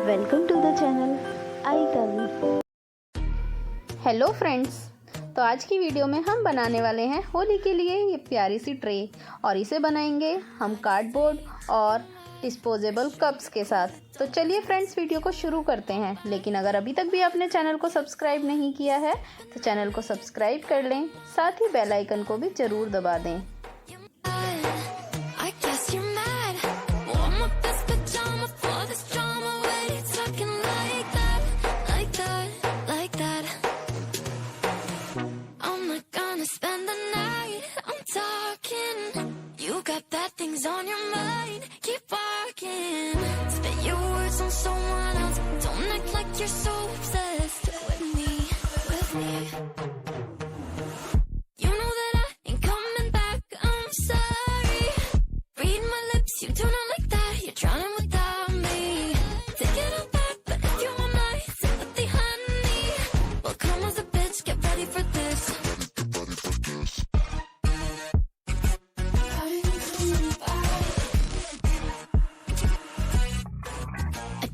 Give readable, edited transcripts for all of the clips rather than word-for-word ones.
Welcome to the channel आई तावी। Hello friends, तो आज की वीडियो में हम बनाने वाले हैं होली के लिए ये प्यारी सी ट्रे, और इसे बनाएंगे हम कार्डबोर्ड और डिस्पोजेबल कप्स के साथ। तो चलिए फ्रेंड्स, वीडियो को शुरू करते हैं। लेकिन अगर अभी तक भी आपने चैनल को सब्सक्राइब नहीं किया है तो चैनल को सब्सक्राइब कर लें, साथ ही बेल आइकन को भी ज़रूर दबा दें। On your mind, keep walking. Spit your words on someone else. Don't act like you're so obsessed with me, with me. You know that I ain't coming back. I'm sorry. Read my lips, you do not like that. You're drowning without me. Take it all back, but if you want my sympathy, honey, well, come as a bitch, get ready for this.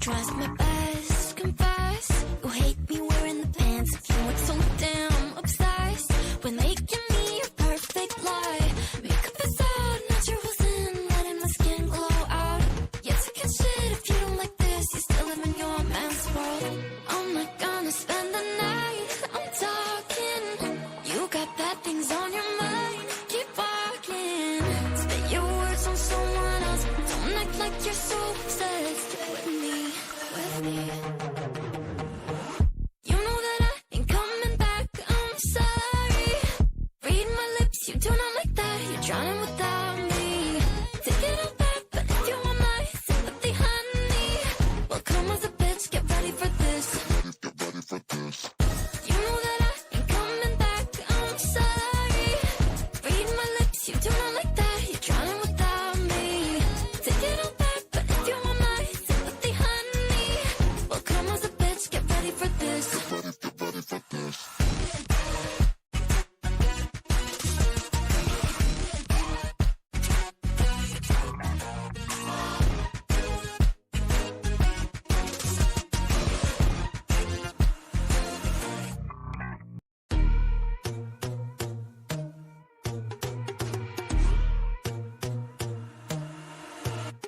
Tries my best, confess. You hate me wearing the pants. You look so damn obsessed with making me your perfect lie. Makeup is out, naturals in, letting my skin glow out. You're taking shit if you don't like this. You still live in your man's world. I'm not gonna spend the night. I'm talking. You got bad things on your mind. Keep walking. Spit your words on someone else. Don't act like you're so obsessed with me. You know that I ain't coming back. I'm sorry. Read my lips, you do not like that. You're drowning without me. Take it all back, but if you want my sympathy, honey, well, come as a bitch, get ready for this. You know that I ain't coming back. I'm sorry. Read my lips, you do not like that. You're drowning without me. Take it all back, but if you want my sympathy, honey, well, come as a bitch, get ready for this.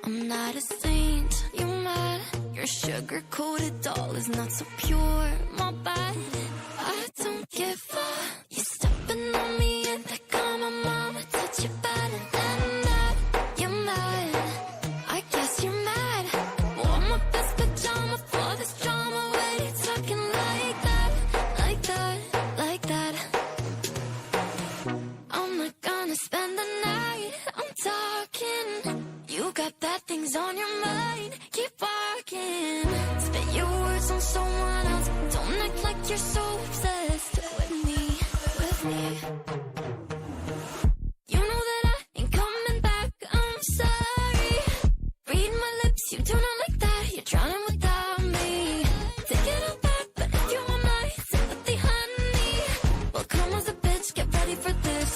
I'm not a saint, you're mad. Your sugar-coated doll is not so pure, my bad. I don't give a. You're stepping on me and think I'm a mama. Touch you better than that. You're mad, I guess you're mad. Wore my best pajama for this drama. Why you talking like that, like that, like that? I'm not gonna spend the night. I'm talking. You got bad things on your mind. Keep walking. Spit your words on someone else. Don't act like you're so obsessed with me, with me. You know that I ain't coming back. I'm sorry. Read my lips, you do not like that. You're drowning without me. Take it all back, but if you want my sympathy, honey, well, come as a bitch, get ready for this.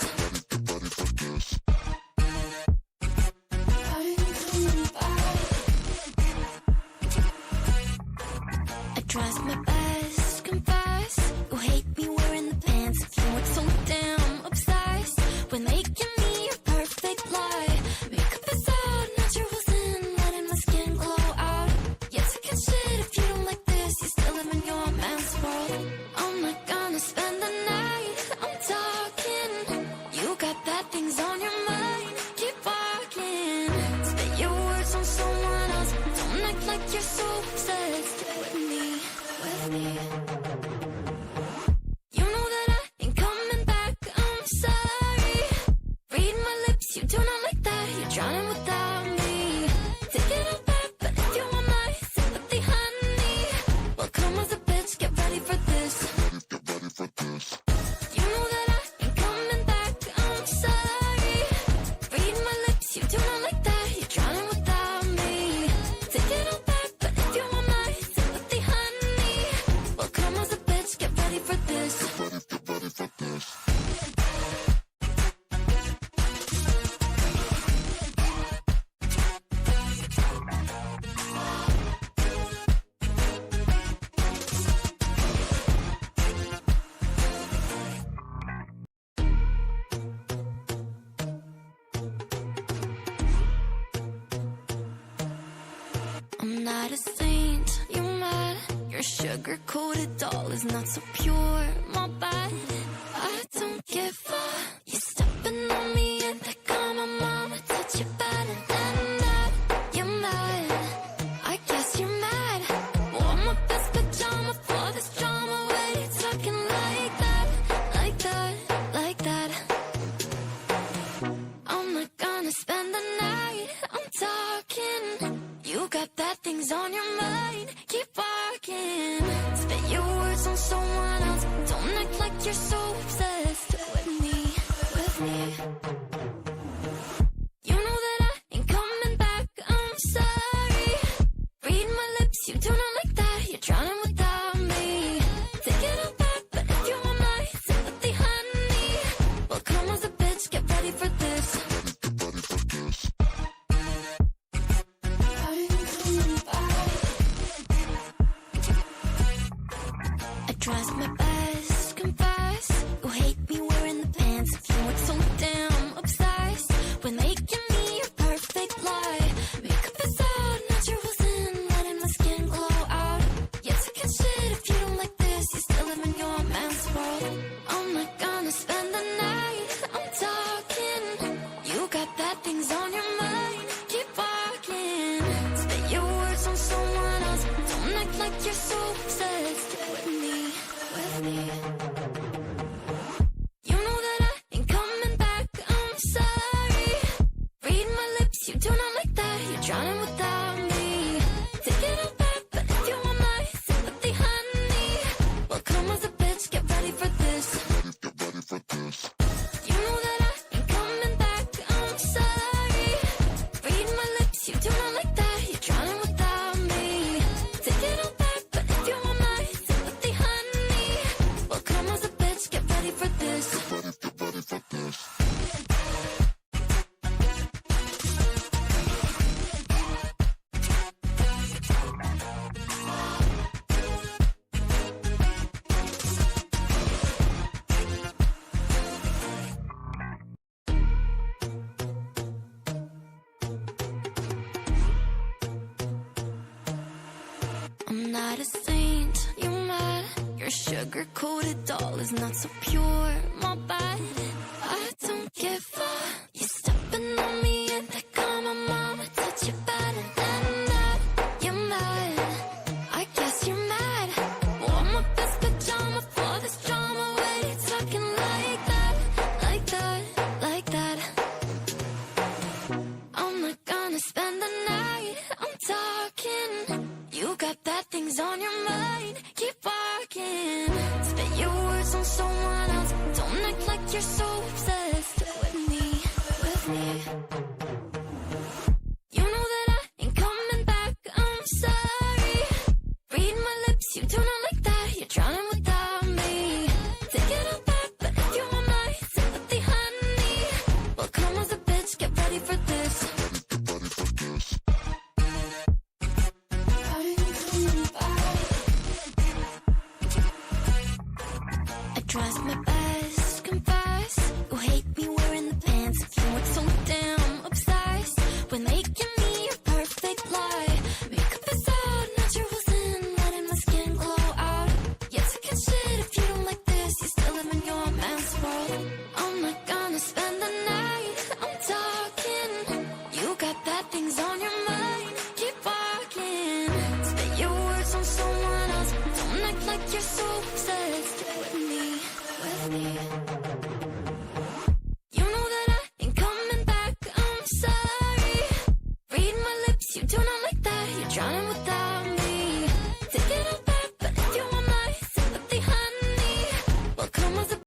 Tries my best, confess. You hate me wearing the pants. You look so damn obsessed with making me your perfect lie. Makeup is out, naturals in, letting my skin glow out. You're taking shit if you don't like this. You still live in your man's world. I'm not gonna spend the night. I'm talking. You got bad things on your mind. Keep walking. Spit your words on someone else. Don't act like you're so obsessed with me. You know that I ain't coming back. I'm sorry. Read my lips, you do not like that. You're drowning without me. Take it all back, but if you want my sympathy, honey, well, come as a bitch, get ready for this. You know that I ain't coming back. I'm sorry. Read my lips, you do not like that. You're drowning without me. Take it all back, but if you want my sympathy, honey, well, come not a saint, you mad? Your sugar-coated doll is not so pure, my bad. I don't give a. You stepping on me and they call my mama, touch you better than that. You're mad, I guess you're mad. Wore my best pajama for this drama. Why you talking like that, like that, like that? I'm not gonna spend the night, I'm talking. You got bad things on your mind, keep walking. Spit your words on someone else, don't act like you're so obsessed with me, with me. You know that I ain't coming back, I'm sorry. Read my lips, you do not like that, you're drowning without me. Take it all back, but if you want my sympathy, honey, well come as a bitch, get ready for this. I tries my best, confess. You hate me wearing the pants if you weren't so damn obsessed with making me a perfect lie. Makeup is out, naturals in, letting my skin glow out. Yet to get shit if you don't like this, you still live in your man's world. I'm not gonna spend the night, I'm talking. You got bad things on your mind, keep walking. Spit your words on someone else, don't act like you're so obsessed with me, with me. You know that I ain't coming back, I'm sorry. Read my lips, you do not like that, you're drowning without me. Take it all back, but if you want my sympathy, honey, well come as a bitch, get ready for this. You know that I ain't coming back, I'm sorry. Read my lips, you do not like that, you're drowning without me. Take it all back, but if you want my sympathy, honey, well come as a bitch, get ready for this. I'm not a saint, you mad? Your sugar-coated doll is not so pure, my bad. I don't give a. You stepping on me and they call my mama, touch you better than that. You're mad, I guess you're mad. Wore my best pajama for this drama. Why you talking like that, like that, like that? I'm not gonna spend the night, I'm talking. You got bad things on your mind, keep walking. Spit your words on someone else, don't act like you're so obsessed with me, with me. You know that I ain't coming back, I'm sorry. Read my lips, you do not like that, you're drowning without me. Take it all back, but if you want my sympathy, honey, well come as a bitch, get ready for this. I tries my best, confess. You hate me wearing the pants if you weren't so damn obsessed with making me a perfect lie. Makeup is out, naturals in, letting my skin glow out. Yet to get shit if you don't like this, you still live in your man's world. I'm not gonna spend the night, I'm talking. You got bad things on your mind, keep walking. Spit your words on someone else, don't act like you're so